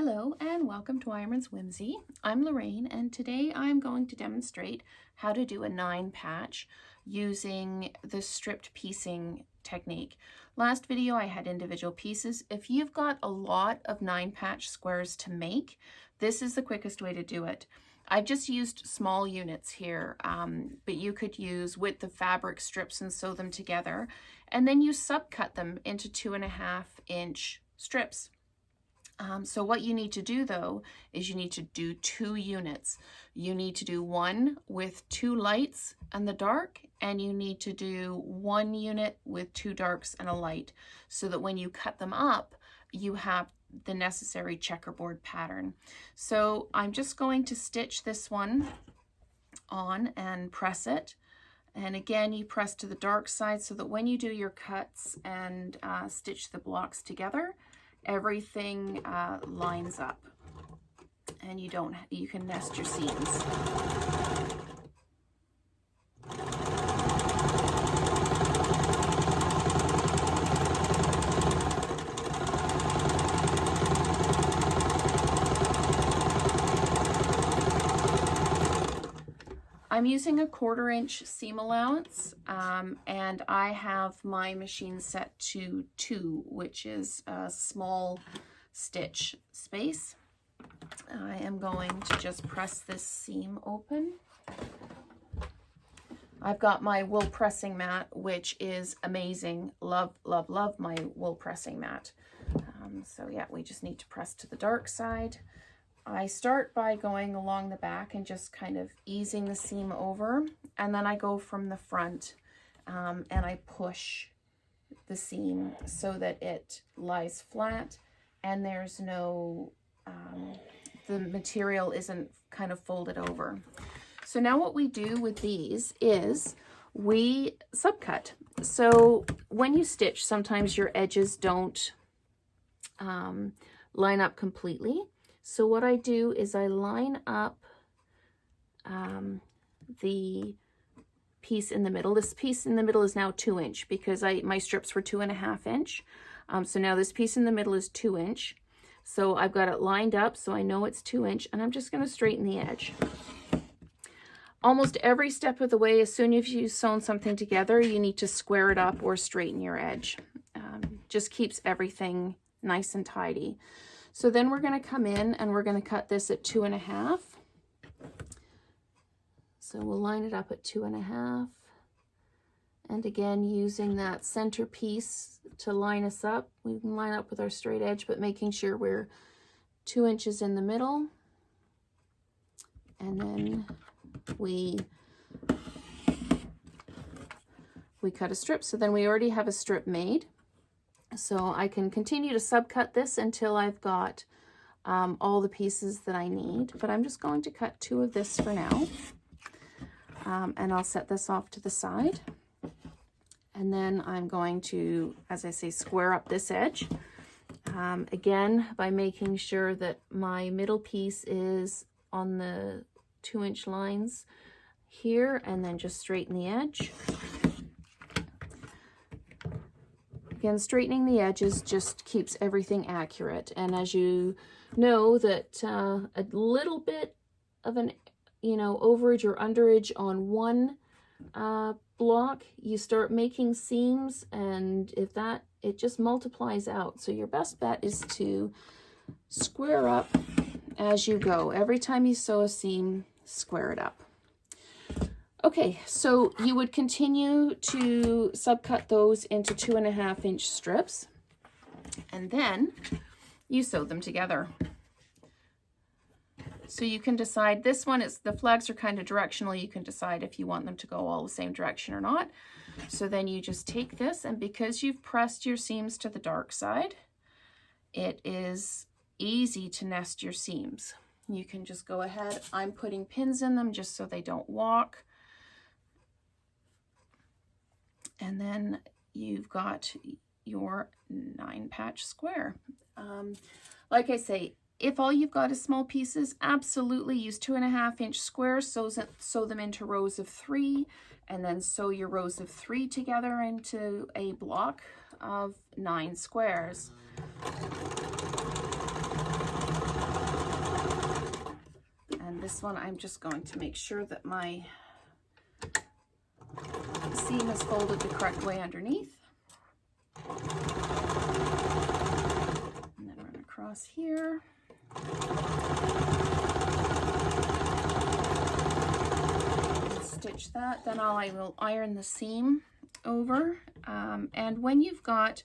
Hello and welcome to Weyerman's Whimsy. I'm Lorraine and today I'm going to demonstrate how to do a 9 patch using the stripped piecing technique. Last video I had individual pieces. If you've got a lot of 9 patch squares to make, this is the quickest way to do it. I've just used small units here, but you could use width of fabric strips and sew them together, and then you subcut them into 2.5-inch strips. So what you need to do though is you need to do 2 units. You need to do one with 2 lights and the dark, and you need to do 1 unit with 2 darks and a light, so that when you cut them up you have the necessary checkerboard pattern. So I'm just going to stitch this one on and press it. And again, you press to the dark side so that when you do your cuts and stitch the blocks together, everything lines up and you can nest your seams. I'm using a 1/4-inch seam allowance, and I have my machine set to 2, which is a small stitch space. I am going to just press this seam open. I've got my wool pressing mat, which is amazing. Love, love, love my wool pressing mat. So yeah, we just need to press to the dark side. I start by going along the back and just kind of easing the seam over, and then I go from the front and I push the seam so that it lies flat and there's no, the material isn't kind of folded over. So now what we do with these is we subcut. So when you stitch, sometimes your edges don't line up completely. So what I do is I line up the piece in the middle. This piece in the middle is now 2-inch because my strips were 2.5-inch. So now this piece in the middle is 2-inch. So I've got it lined up so I know it's 2-inch, and I'm just going to straighten the edge. Almost every step of the way, as soon as you've sewn something together, you need to square it up or straighten your edge. Just keeps everything nice and tidy. So then we're going to come in and we're going to cut this at 2.5. So we'll line it up at 2.5. And again, using that center piece to line us up. We can line up with our straight edge, but making sure we're 2 inches in the middle. And then we cut a strip. So then we already have a strip made. So I can continue to subcut this until I've got all the pieces that I need, but I'm just going to cut 2 of this for now. And I'll set this off to the side. And then I'm going to, as I say, square up this edge. Again, by making sure that my middle piece is on the 2-inch lines here, and then just straighten the edge. Again, straightening the edges just keeps everything accurate. And as you know, that a little bit of an, overage or underage on one block, you start making seams, and if that, it just multiplies out. So your best bet is to square up as you go. Every time you sew a seam, square it up. Okay, so you would continue to subcut those into 2.5-inch strips, and then you sew them together. So you can decide, this one, the flags are kind of directional. You can decide if you want them to go all the same direction or not. So then you just take this, and because you've pressed your seams to the dark side, it is easy to nest your seams. You can just go ahead. I'm putting pins in them just so they don't walk. And then you've got your 9-patch square. Like I say, if all you've got is small pieces, absolutely use 2.5-inch squares, sew them into rows of 3, and then sew your rows of 3 together into a block of 9 squares. this one, I'm just going to make sure that my seam is folded the correct way underneath. And then run across here. And stitch that. Then I will iron the seam over. And when you've got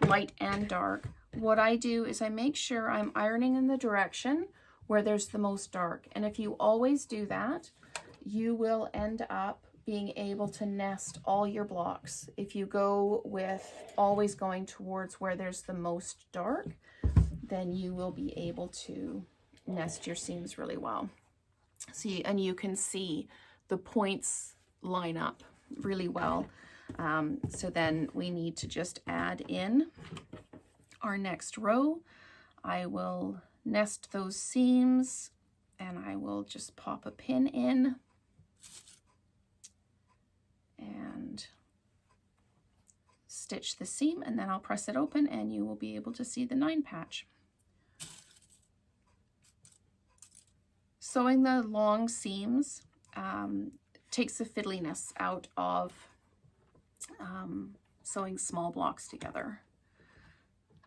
light and dark, what I do is I make sure I'm ironing in the direction where there's the most dark. And if you always do that, you will end up being able to nest all your blocks. If you go with always going towards where there's the most dark, then you will be able to nest your seams really well. See, and you can see the points line up really well. So then we need to just add in our next row. I will nest those seams and I will just pop a pin in and stitch the seam, and then I'll press it open and you will be able to see the 9 patch. Sewing the long seams takes the fiddliness out of sewing small blocks together.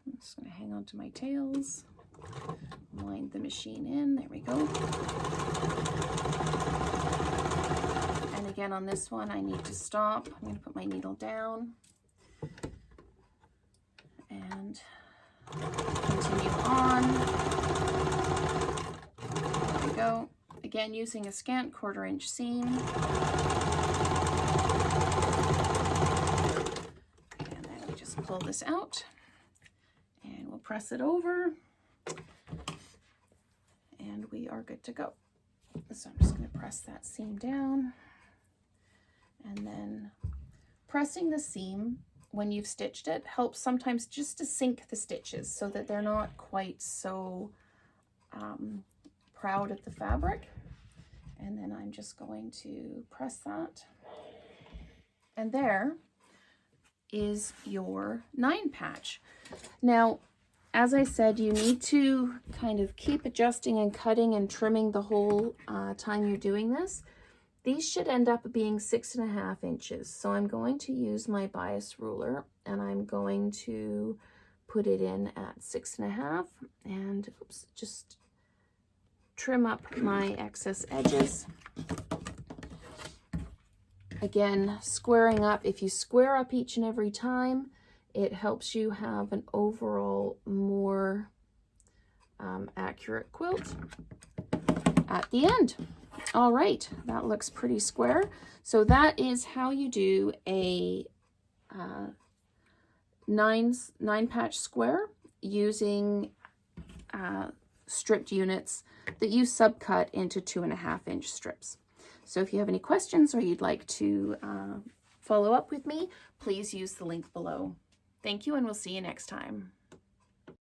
I'm just going to hang on to my tails, wind the machine in, there we go. And again on this one I need to stop. I'm going to put my needle down and continue on. There we go. Again, using a scant 1/4 inch seam. And then we just pull this out. And we'll press it over and we are good to go. So I'm just going to press that seam down, and then pressing the seam when you've stitched it helps sometimes just to sink the stitches so that they're not quite so proud of the fabric. And then I'm just going to press that, and there is your 9 patch. Now, as I said, you need to kind of keep adjusting and cutting and trimming the whole time you're doing this. These should end up being 6.5 inches. So I'm going to use my bias ruler and I'm going to put it in at 6.5 and oops, just trim up my excess edges. Again, squaring up. If you square up each and every time, it helps you have an overall more accurate quilt at the end. All right, that looks pretty square. So that is how you do a 9 patch square using stripped units that you subcut into 2.5 inch strips. So if you have any questions or you'd like to follow up with me, please use the link below. Thank you, and we'll see you next time.